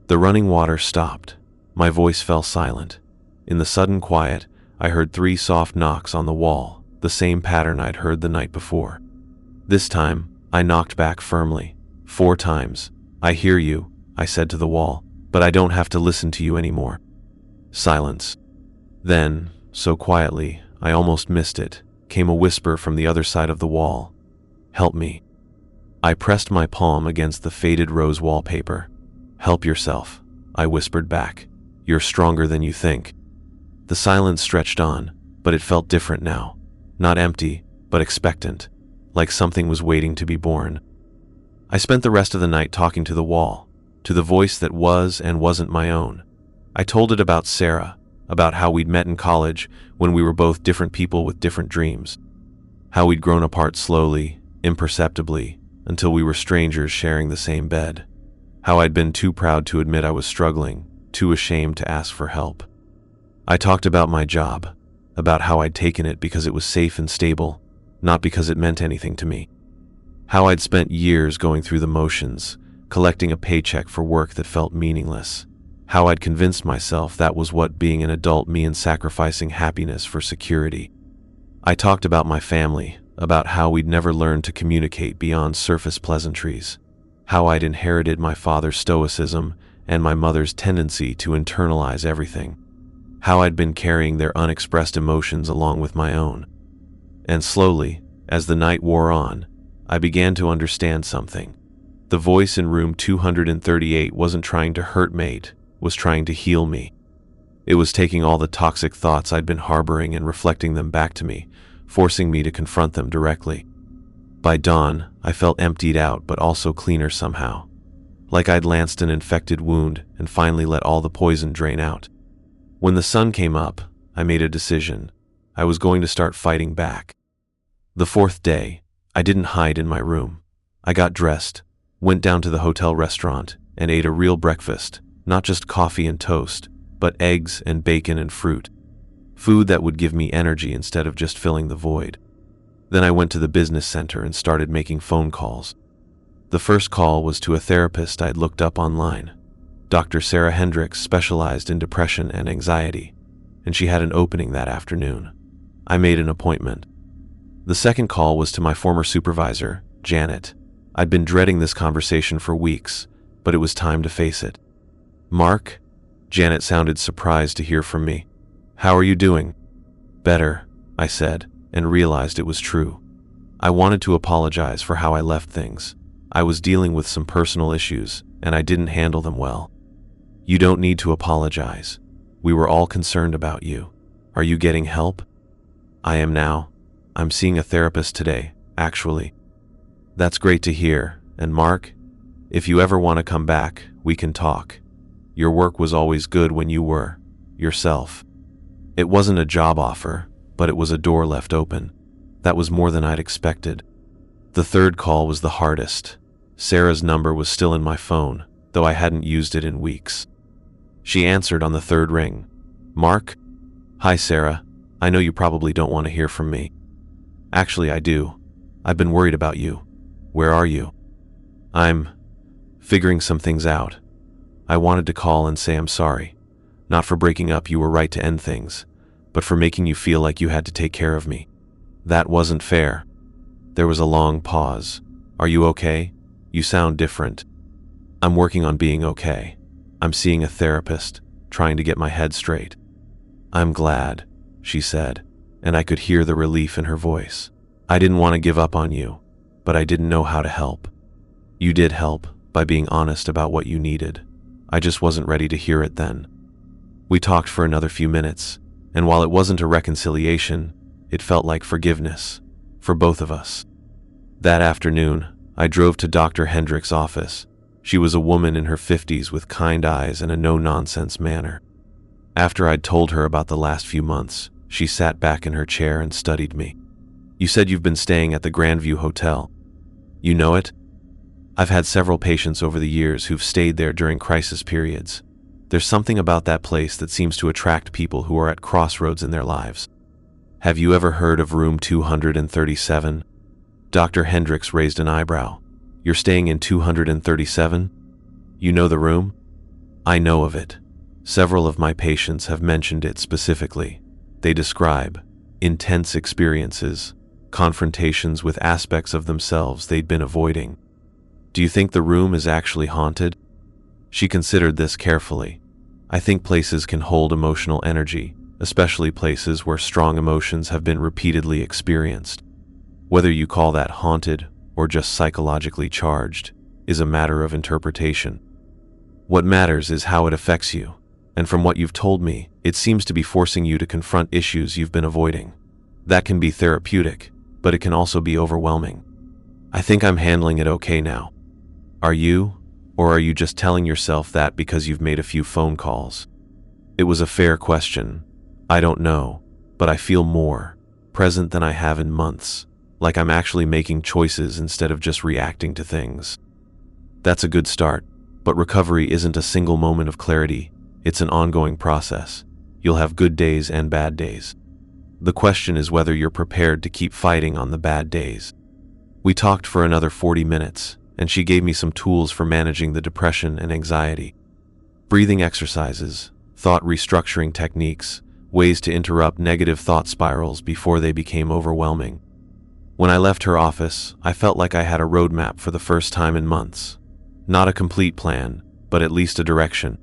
Speaker 1: The running water stopped. My voice fell silent. In the sudden quiet, I heard 3 soft knocks on the wall, the same pattern I'd heard the night before. This time, I knocked back firmly. 4 times. I hear you, I said to the wall, but I don't have to listen to you anymore. Silence. Then, so quietly, I almost missed it, came a whisper from the other side of the wall. Help me. I pressed my palm against the faded rose wallpaper. Help yourself, I whispered back. You're stronger than you think. The silence stretched on, but it felt different now. Not empty, but expectant, like something was waiting to be born. I spent the rest of the night talking to the wall, to the voice that was and wasn't my own. I told it about Sarah, about how we'd met in college when we were both different people with different dreams, how we'd grown apart slowly, imperceptibly, until we were strangers sharing the same bed, how I'd been too proud to admit I was struggling, too ashamed to ask for help. I talked about my job, about how I'd taken it because it was safe and stable, not because it meant anything to me. How I'd spent years going through the motions, collecting a paycheck for work that felt meaningless. How I'd convinced myself that was what being an adult meant, sacrificing happiness for security. I talked about my family, about how we'd never learned to communicate beyond surface pleasantries, how I'd inherited my father's stoicism and my mother's tendency to internalize everything, how I'd been carrying their unexpressed emotions along with my own. And slowly, as the night wore on, I began to understand something. The voice in room 238 wasn't trying to hurt me, was trying to heal me. It was taking all the toxic thoughts I'd been harboring and reflecting them back to me, forcing me to confront them directly. By dawn, I felt emptied out but also cleaner somehow. like I'd lanced an infected wound and finally let all the poison drain out. When the sun came up, I made a decision. I was going to start fighting back. The fourth day, I didn't hide in my room. I got dressed, went down to the hotel restaurant, and ate a real breakfast, not just coffee and toast, but eggs and bacon and fruit. Food that would give me energy instead of just filling the void. Then I went to the business center and started making phone calls. The first call was to a therapist I'd looked up online. Dr. Sarah Hendricks specialized in depression and anxiety, and she had an opening that afternoon. I made an appointment. The second call was to my former supervisor, Janet. I'd been dreading this conversation for weeks, but it was time to face it. "Mark?" Janet sounded surprised to hear from me. "How are you doing?" "Better," I said, and realized it was true. I wanted to apologize for how I left things. I was dealing with some personal issues, and I didn't handle them well. "You don't need to apologize. We were all concerned about you. Are you getting help?" "I am now. I'm seeing a therapist today, actually." "That's great to hear, and Mark, if you ever want to come back, we can talk. Your work was always good when you were yourself." It wasn't a job offer, but it was a door left open. That was more than I'd expected. The third call was the hardest. Sarah's number was still in my phone, though I hadn't used it in weeks. She answered on the third ring. "Mark?" "Hi, Sarah. I know you probably don't want to hear from me." "Actually, I do. I've been worried about you. Where are you?" "I'm figuring some things out. I wanted to call and say I'm sorry. Not for breaking up, you were right to end things, but for making you feel like you had to take care of me. That wasn't fair." There was a long pause. "Are you okay? You sound different." "I'm working on being okay. I'm seeing a therapist, trying to get my head straight." "I'm glad," she said, and I could hear the relief in her voice. "I didn't want to give up on you, but I didn't know how to help." "You did help by being honest about what you needed. I just wasn't ready to hear it then." We talked for another few minutes, and while it wasn't a reconciliation, it felt like forgiveness for both of us. That afternoon, I drove to Dr. Hendricks' office. She was a woman in her 50s with kind eyes and a no-nonsense manner. After I'd told her about the last few months, she sat back in her chair and studied me. "You said you've been staying at the Grandview Hotel. You know it?" "I've had several patients over the years who've stayed there during crisis periods. There's something about that place that seems to attract people who are at crossroads in their lives." "Have you ever heard of room 237? Dr. Hendricks raised an eyebrow. "You're staying in 237? You know the room?" "I know of it. Several of my patients have mentioned it specifically. They describe intense experiences, confrontations with aspects of themselves they'd been avoiding." "Do you think the room is actually haunted?" She considered this carefully. "I think places can hold emotional energy, especially places where strong emotions have been repeatedly experienced. Whether you call that haunted or just psychologically charged is a matter of interpretation. What matters is how it affects you, and from what you've told me, it seems to be forcing you to confront issues you've been avoiding. That can be therapeutic, but it can also be overwhelming. I think I'm handling it okay now. Are you? Or are you just telling yourself that because you've made a few phone calls?" It was a fair question. I don't know, but I feel more present than I have in months, like I'm actually making choices instead of just reacting to things. That's a good start, but recovery isn't a single moment of clarity. It's an ongoing process. You'll have good days and bad days. The question is whether you're prepared to keep fighting on the bad days. We talked for another 40 minutes, and she gave me some tools for managing the depression and anxiety. Breathing exercises, thought restructuring techniques, ways to interrupt negative thought spirals before they became overwhelming. When I left her office, I felt like I had a roadmap for the first time in months. Not a complete plan, but at least a direction.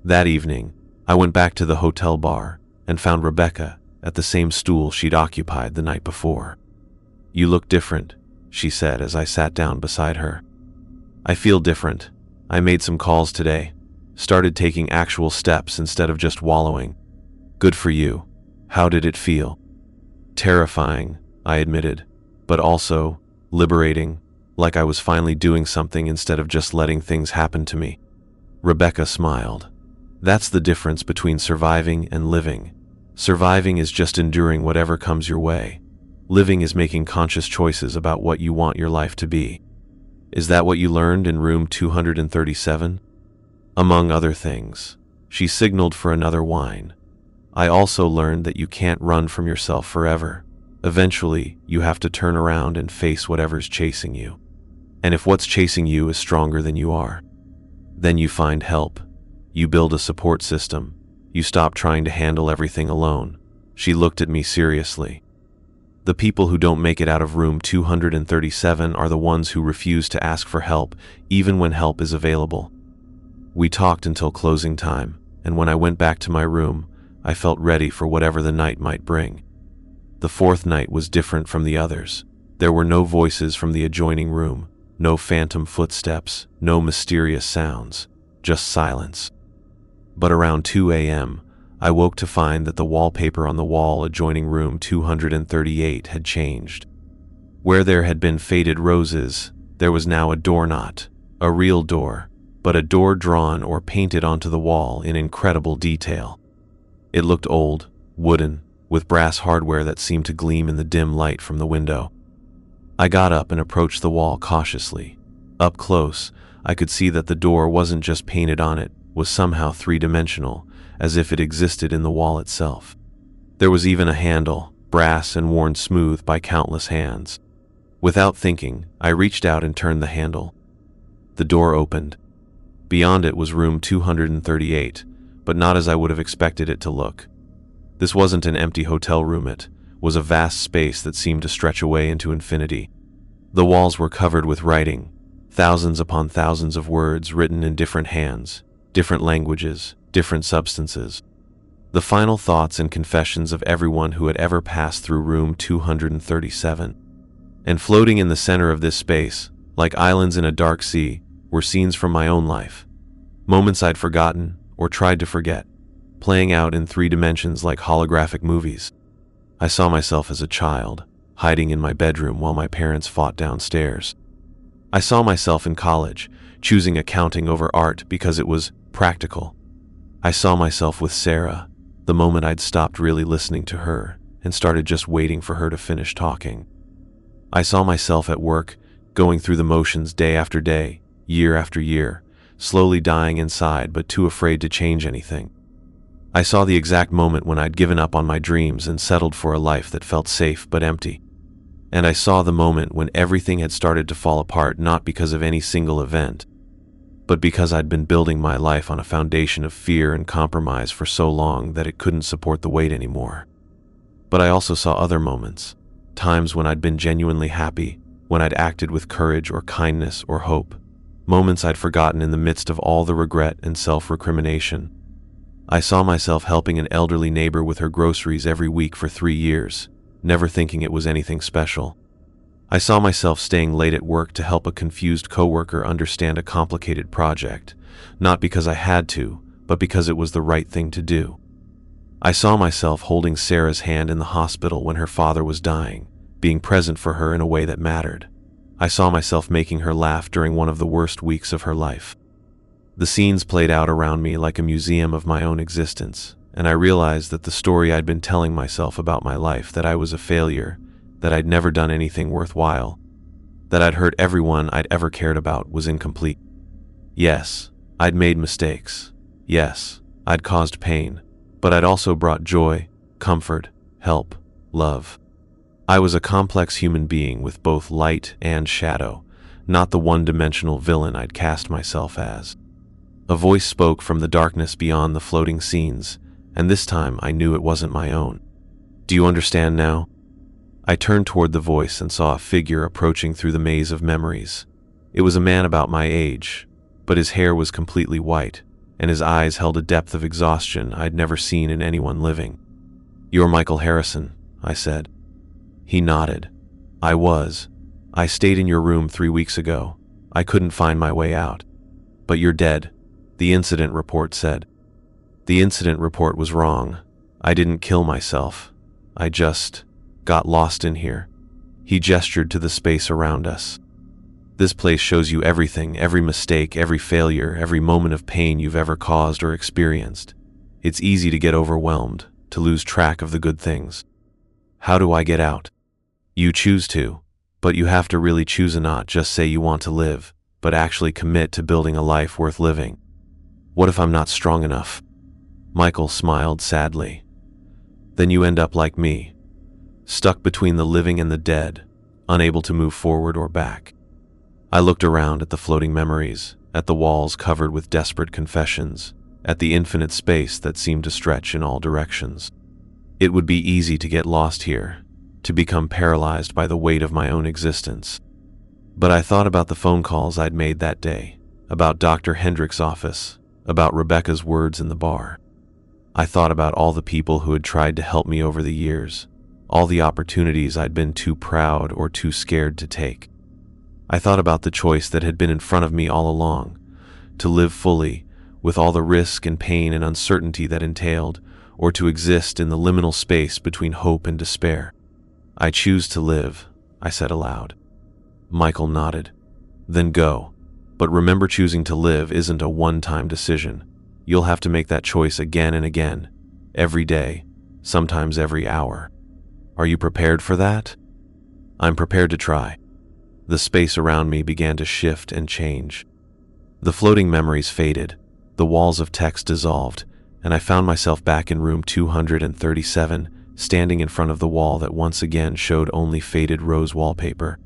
Speaker 1: That evening, I went back to the hotel bar and found Rebecca at the same stool she'd occupied the night before. "You look different," she said as I sat down beside her. "I feel different. I made some calls today. Started taking actual steps instead of just wallowing." "Good for you. How did it feel?" "Terrifying," I admitted, "but also liberating. like I was finally doing something instead of just letting things happen to me. Rebecca smiled. That's the difference between surviving and living. Surviving is just enduring whatever comes your way. Living is making conscious choices about what you want your life to be. Is that what you learned in room 237? Among other things, she signaled for another wine. I also learned that you can't run from yourself forever. Eventually, you have to turn around and face whatever's chasing you. And if what's chasing you is stronger than you are, then you find help. You build a support system. You stop trying to handle everything alone. She looked at me seriously. The people who don't make it out of room 237 are the ones who refuse to ask for help, even when help is available. We talked until closing time, and when I went back to my room, I felt ready for whatever the night might bring. The fourth night was different from the others. There were no voices from the adjoining room, no phantom footsteps, no mysterious sounds, just silence. But around 2 a.m., I woke to find that the wallpaper on the wall adjoining room 238 had changed. Where there had been faded roses, there was now a door knot, a real door, but a door drawn or painted onto the wall in incredible detail. It looked old, wooden, with brass hardware that seemed to gleam in the dim light from the window. I got up and approached the wall cautiously. Up close, I could see that the door wasn't just painted on it, was somehow three-dimensional, as if it existed in the wall itself. There was even a handle, brass and worn smooth by countless hands. Without thinking, I reached out and turned the handle. The door opened. Beyond it was room 238, but not as I would have expected it to look. This wasn't an empty hotel room, it was a vast space that seemed to stretch away into infinity. The walls were covered with writing, thousands upon thousands of words written in different hands, different languages, different substances. The final thoughts and confessions of everyone who had ever passed through room 237. And floating in the center of this space, like islands in a dark sea, were scenes from my own life. Moments I'd forgotten or tried to forget, playing out in 3 dimensions like holographic movies. I saw myself as a child, hiding in my bedroom while my parents fought downstairs. I saw myself in college, choosing accounting over art because it was practical. I saw myself with Sarah, the moment I'd stopped really listening to her and started just waiting for her to finish talking. I saw myself at work, going through the motions day after day, year after year, slowly dying inside but too afraid to change anything. I saw the exact moment when I'd given up on my dreams and settled for a life that felt safe but empty. And I saw the moment when everything had started to fall apart, not because of any single event, but because I'd been building my life on a foundation of fear and compromise for so long that it couldn't support the weight anymore. But I also saw other moments, times when I'd been genuinely happy, when I'd acted with courage or kindness or hope, moments I'd forgotten in the midst of all the regret and self-recrimination. I saw myself helping an elderly neighbor with her groceries every week for 3 years, never thinking it was anything special. I saw myself staying late at work to help a confused coworker understand a complicated project, not because I had to, but because it was the right thing to do. I saw myself holding Sarah's hand in the hospital when her father was dying, being present for her in a way that mattered. I saw myself making her laugh during one of the worst weeks of her life. The scenes played out around me like a museum of my own existence, and I realized that the story I'd been telling myself about my life, that I was a failure, that I'd never done anything worthwhile, that I'd hurt everyone I'd ever cared about, was incomplete. Yes, I'd made mistakes. Yes, I'd caused pain, but I'd also brought joy, comfort, help, love. I was a complex human being with both light and shadow, not the one-dimensional villain I'd cast myself as. A voice spoke from the darkness beyond the floating scenes, and this time I knew it wasn't my own. Do you understand now? I turned toward the voice and saw a figure approaching through the maze of memories. It was a man about my age, but his hair was completely white, and his eyes held a depth of exhaustion I'd never seen in anyone living. "You're Michael Harrison," I said. He nodded. "I was. I stayed in your room 3 weeks ago. I couldn't find my way out. But you're dead," the incident report said. The incident report was wrong. I didn't kill myself. I just got lost in here. He gestured to the space around us. This place shows you everything, every mistake, every failure, every moment of pain you've ever caused or experienced. It's easy to get overwhelmed, to lose track of the good things. How do I get out? You choose to, but you have to really choose and not just say you want to live, but actually commit to building a life worth living. What if I'm not strong enough? Michael smiled sadly. Then you end up like me, stuck between the living and the dead, unable to move forward or back. I looked around at the floating memories, at the walls covered with desperate confessions, at the infinite space that seemed to stretch in all directions. It would be easy to get lost here, to become paralyzed by the weight of my own existence. But I thought about the phone calls I'd made that day, about Dr. Hendrick's office, about Rebecca's words in the bar. I thought about all the people who had tried to help me over the years, all the opportunities I'd been too proud or too scared to take. I thought about the choice that had been in front of me all along, to live fully, with all the risk and pain and uncertainty that entailed, or to exist in the liminal space between hope and despair. I choose to live, I said aloud. Michael nodded. Then go. But remember, choosing to live isn't a one-time decision. You'll have to make that choice again and again, every day, sometimes every hour. Are you prepared for that? I'm prepared to try. The space around me began to shift and change. The floating memories faded, the walls of text dissolved, and I found myself back in room 237, standing in front of the wall that once again showed only faded rose wallpaper.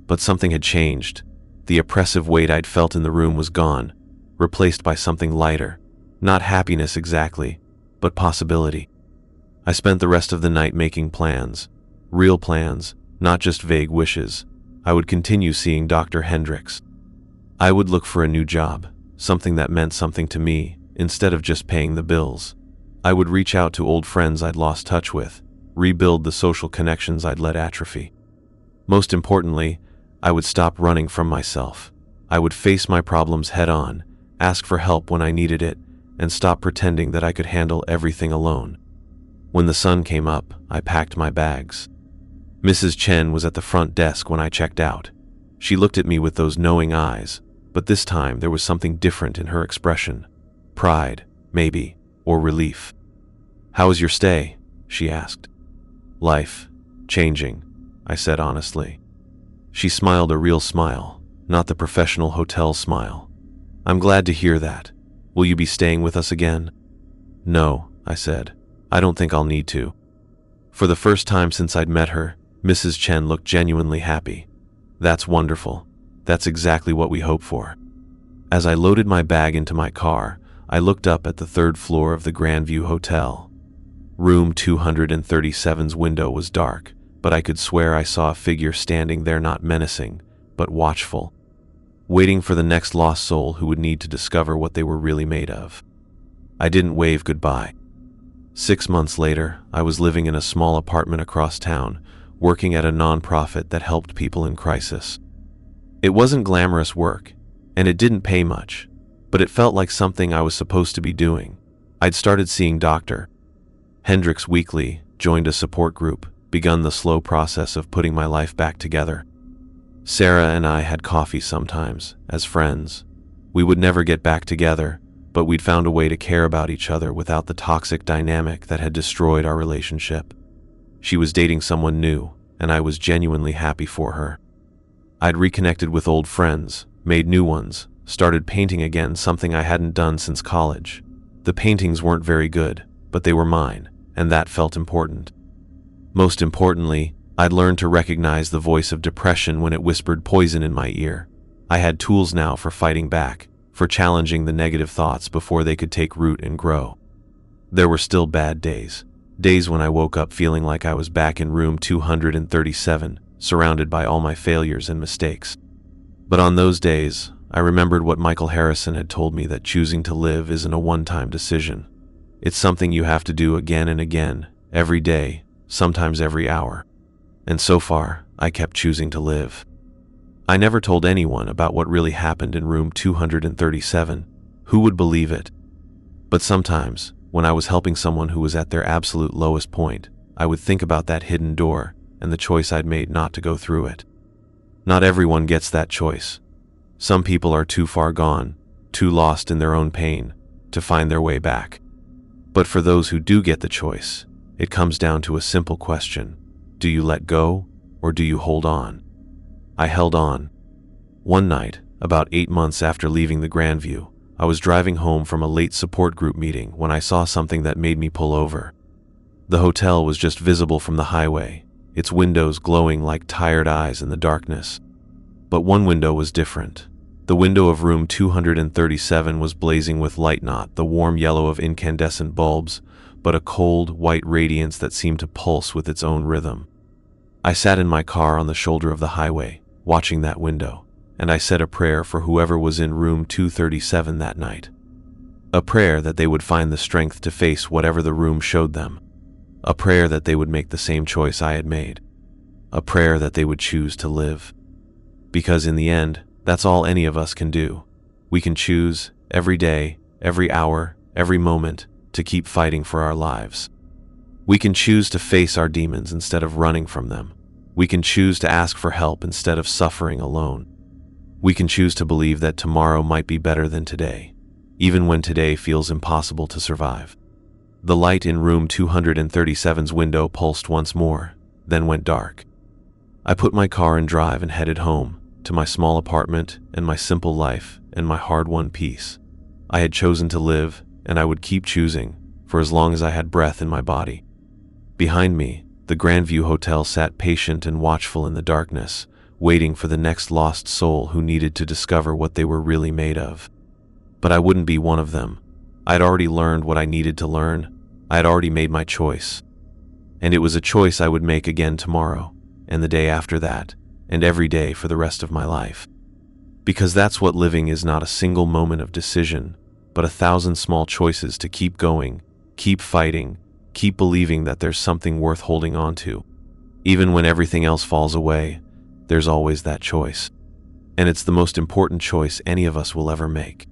Speaker 1: But something had changed. The oppressive weight I'd felt in the room was gone, replaced by something lighter. Not happiness exactly, but possibility. I spent the rest of the night making plans, real plans, not just vague wishes. I would continue seeing Dr. Hendricks. I would look for a new job, something that meant something to me, instead of just paying the bills. I would reach out to old friends I'd lost touch with, rebuild the social connections I'd let atrophy. Most importantly, I would stop running from myself. I would face my problems head on, ask for help when I needed it, and stop pretending that I could handle everything alone. When the sun came up, I packed my bags. Mrs. Chen was at the front desk when I checked out. She looked at me with those knowing eyes, but this time there was something different in her expression. Pride, maybe, or relief. "How was your stay?" she asked. "Life. Changing," I said honestly. She smiled a real smile, not the professional hotel smile. "I'm glad to hear that. Will you be staying with us again?" "No," I said. "I don't think I'll need to." For the first time since I'd met her, Mrs. Chen looked genuinely happy. "That's wonderful. That's exactly what we hope for." As I loaded my bag into my car, I looked up at the third floor of the Grandview Hotel. Room 237's window was dark, but I could swear I saw a figure standing there, not menacing, but watchful, waiting for the next lost soul who would need to discover what they were really made of. I didn't wave goodbye. 6 months later, I was living in a small apartment across town, working at a nonprofit that helped people in crisis. It wasn't glamorous work, and it didn't pay much, but it felt like something I was supposed to be doing. I'd started seeing Dr. Hendricks weekly, joined a support group, begun the slow process of putting my life back together. Sarah and I had coffee sometimes, as friends. We would never get back together, but we'd found a way to care about each other without the toxic dynamic that had destroyed our relationship. She was dating someone new, and I was genuinely happy for her. I'd reconnected with old friends, made new ones, started painting again, something I hadn't done since college. The paintings weren't very good, but they were mine, and that felt important. Most importantly, I'd learned to recognize the voice of depression when it whispered poison in my ear. I had tools now for fighting back, for challenging the negative thoughts before they could take root and grow. There were still bad days. Days when I woke up feeling like I was back in room 237, surrounded by all my failures and mistakes. But on those days, I remembered what Michael Harrison had told me, that choosing to live isn't a one-time decision. It's something you have to do again and again, every day, sometimes every hour. And so far, I kept choosing to live. I never told anyone about what really happened in room 237. Who would believe it? But sometimes, when I was helping someone who was at their absolute lowest point, I would think about that hidden door and the choice I'd made not to go through it. Not everyone gets that choice. Some people are too far gone, too lost in their own pain, to find their way back. But for those who do get the choice, it comes down to a simple question. Do you let go, or do you hold on? I held on. One night, about 8 months after leaving the Grandview, I was driving home from a late support group meeting when I saw something that made me pull over. The hotel was just visible from the highway, its windows glowing like tired eyes in the darkness. But one window was different. The window of room 237 was blazing with light, not the warm yellow of incandescent bulbs, but a cold, white radiance that seemed to pulse with its own rhythm. I sat in my car on the shoulder of the highway, watching that window, and I said a prayer for whoever was in room 237 that night. A prayer that they would find the strength to face whatever the room showed them. A prayer that they would make the same choice I had made. A prayer that they would choose to live. Because in the end, that's all any of us can do. We can choose, every day, every hour, every moment, to keep fighting for our lives. We can choose to face our demons instead of running from them. We can choose to ask for help instead of suffering alone. We can choose to believe that tomorrow might be better than today, even when today feels impossible to survive. The light in room 237's window pulsed once more, then went dark. I put my car in drive and headed home, to my small apartment and my simple life and my hard-won peace. I had chosen to live, and I would keep choosing, for as long as I had breath in my body. Behind me, the Grandview Hotel sat patient and watchful in the darkness, waiting for the next lost soul who needed to discover what they were really made of. But I wouldn't be one of them. I'd already learned what I needed to learn. I had already made my choice. And it was a choice I would make again tomorrow, and the day after that, and every day for the rest of my life. Because that's what living is, not a single moment of decision, but 1,000 small choices to keep going, keep fighting, keep believing that there's something worth holding on to. Even when everything else falls away, there's always that choice. And it's the most important choice any of us will ever make.